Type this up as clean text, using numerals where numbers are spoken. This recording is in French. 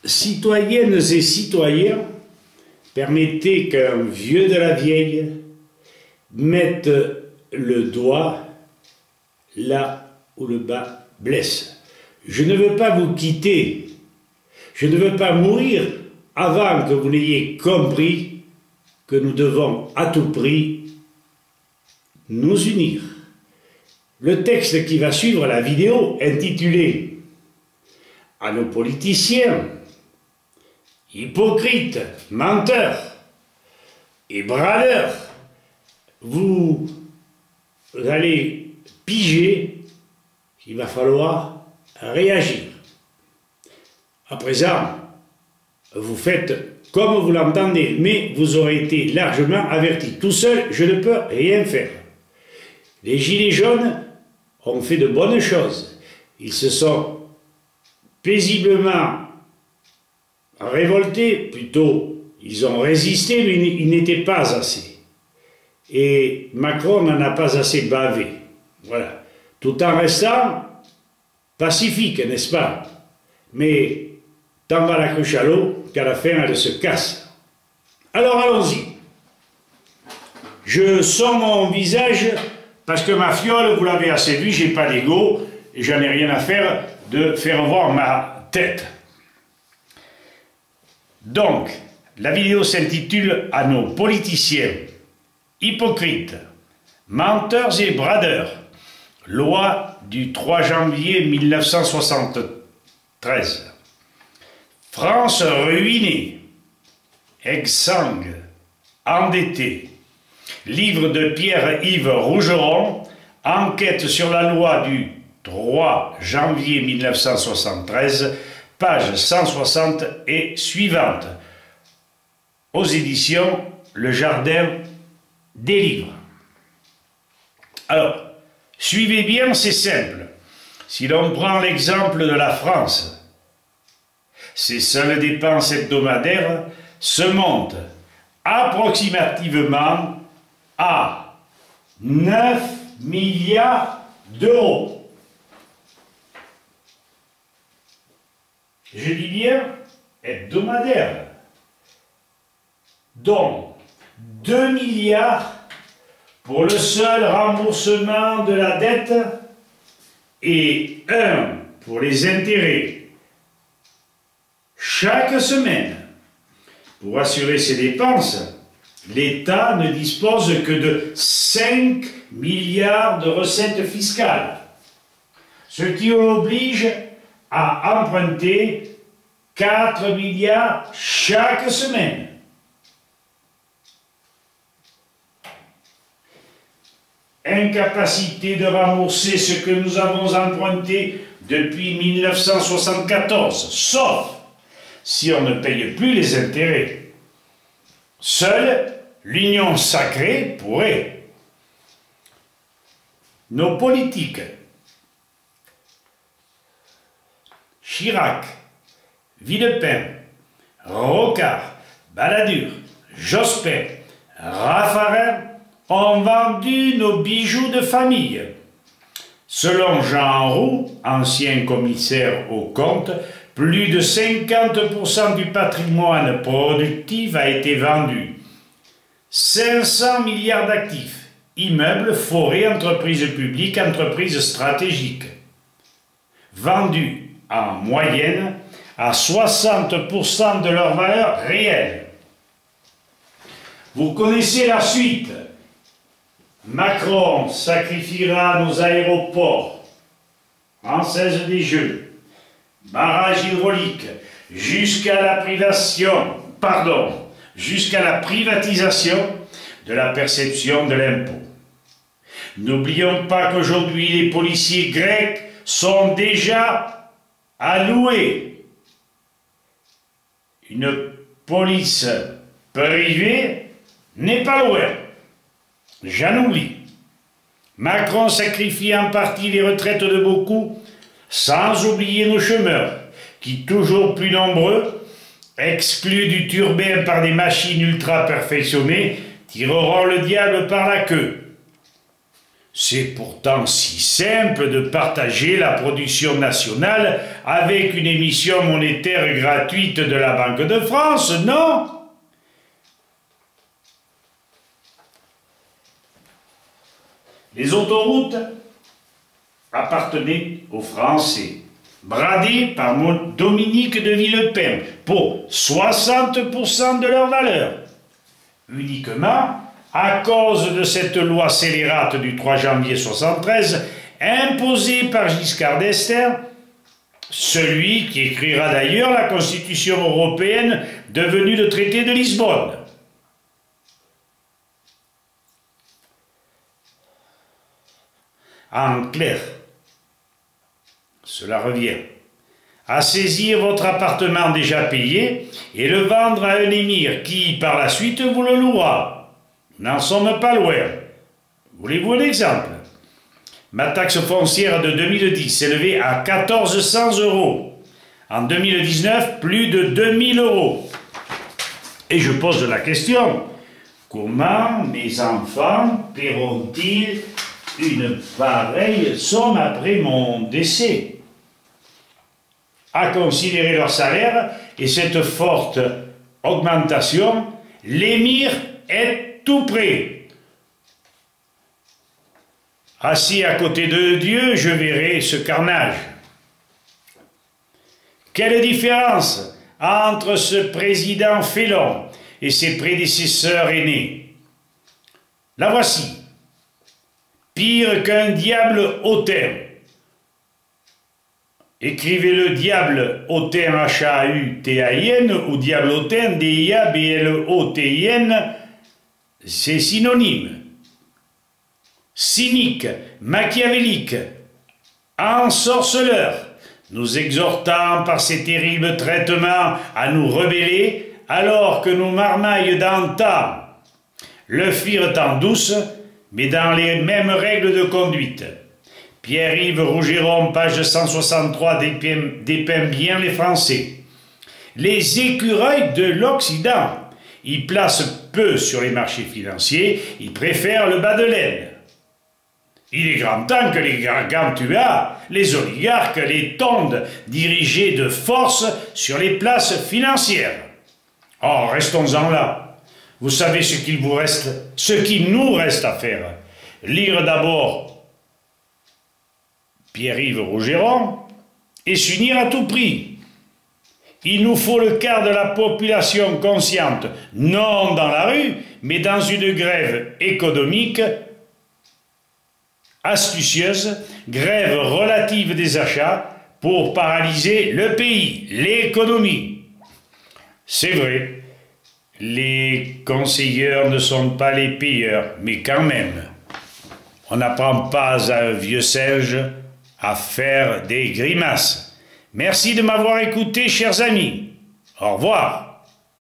Citoyennes et citoyens, permettez qu'un vieux de la vieille mette le doigt là où le bas blesse. Je ne veux pas vous quitter, je ne veux pas mourir avant que vous n'ayez compris que nous devons à tout prix nous unir. Le texte qui va suivre la vidéo intitulée « À nos politiciens, hypocrites, menteurs et bradeurs, vous allez piger qu'il va falloir réagir. À présent, vous faites comme vous l'entendez, mais vous aurez été largement averti. Tout seul, je ne peux rien faire. Les gilets jaunes ont fait de bonnes choses. Ils se sont paisiblement révoltés, plutôt, ils ont résisté, mais ils n'étaient pas assez. Et Macron n'en a pas assez bavé. Voilà. Tout en restant pacifique, n'est-ce pas? Mais tant va la cruche à l'eau qu'à la fin, elle se casse. Alors allons-y. Je sors mon visage parce que ma fiole, vous l'avez assez vu, j'ai pas d'ego et j'en ai rien à faire de faire voir ma tête. Donc, la vidéo s'intitule « À nos politiciens, hypocrites, menteurs et bradeurs ». Loi du 3 janvier 1973. France ruinée, exsangue, endettée. Livre de Pierre-Yves Rougeron, enquête sur la loi du 3 janvier 1973, page 160 et suivante. Aux éditions Le Jardin des Livres. Alors, suivez bien, c'est simple. Si l'on prend l'exemple de la France, ses seules dépenses hebdomadaires se montent approximativement à 9 milliards d'euros. Je dis bien hebdomadaire, dont 2 milliards pour le seul remboursement de la dette et 1 pour les intérêts. Chaque semaine, pour assurer ses dépenses, l'État ne dispose que de 5 milliards de recettes fiscales, ce qui oblige à emprunter 4 milliards chaque semaine. Incapacité de rembourser ce que nous avons emprunté depuis 1974, sauf si on ne paye plus les intérêts. Seule l'union sacrée pourrait. Nos politiques, Chirac, Villepin, Rocard, Balladur, Jospin, Raffarin, ont vendu nos bijoux de famille. Selon Jean Roux, ancien commissaire aux comptes, plus de 50% du patrimoine productif a été vendu. 500 milliards d'actifs, immeubles, forêts, entreprises publiques, entreprises stratégiques. Vendus en moyenne à 60% de leur valeur réelle. Vous connaissez la suite. Macron sacrifiera nos aéroports, Française des Jeux, barrages hydrauliques, jusqu'à la privatisation de la perception de l'impôt. N'oublions pas qu'aujourd'hui les policiers grecs sont déjà alloués. Une police privée n'est pas loin. J'en oublie. Macron sacrifie en partie les retraites de beaucoup, sans oublier nos chômeurs, qui, toujours plus nombreux, exclus du turbin par des machines ultra perfectionnées, tireront le diable par la queue. C'est pourtant si simple de partager la production nationale avec une émission monétaire gratuite de la Banque de France, non? Les autoroutes appartenaient aux Français, bradées par Dominique de Villepin pour 60% de leur valeur, uniquement à cause de cette loi scélérate du 3 janvier 1973, imposée par Giscard d'Estaing, celui qui écrira d'ailleurs la Constitution européenne devenue le traité de Lisbonne. En clair, cela revient à saisir votre appartement déjà payé et le vendre à un émir qui, par la suite, vous le louera. N'en sommes pas loin. Voulez-vous un exemple? Ma taxe foncière de 2010 s'élevait à 1 400 €. En 2019, plus de 2 000 €. Et je pose la question, comment mes enfants paieront-ils une pareille somme après mon décès? À considérer leur salaire et cette forte augmentation, l'émir est tout près. Assis à côté de Dieu, je verrai ce carnage. Quelle différence entre ce président félon et ses prédécesseurs aînés. La voici, pire qu'un diable hautain. Écrivez-le diable hautain H-A-U-T-A-I-N ou diable hautain D-I-A-B-L-O-T-I-N, c'est synonyme. Cynique, machiavélique, ensorceleur, nous exhortant par ces terribles traitements à nous rebeller, alors que nos marmailles d'antan le firent en douce, mais dans les mêmes règles de conduite. Pierre-Yves Rougeron, page 163, dépeint bien les Français. Les écureuils de l'Occident, ils placent peu sur les marchés financiers, ils préfèrent le bas de laine. Il est grand temps que les gargantua, les oligarques, les tondent dirigés de force sur les places financières. Oh, restons-en là. Vous savez ce qu'il vous reste, ce qu'il nous reste à faire. Lire d'abord Pierre-Yves Rougeron et s'unir à tout prix. Il nous faut le quart de la population consciente, non dans la rue, mais dans une grève économique astucieuse, grève relative des achats pour paralyser le pays, l'économie. C'est vrai, les conseilleurs ne sont pas les payeurs, mais quand même, on n'apprend pas à un vieux singe à faire des grimaces. Merci de m'avoir écouté, chers amis. Au revoir.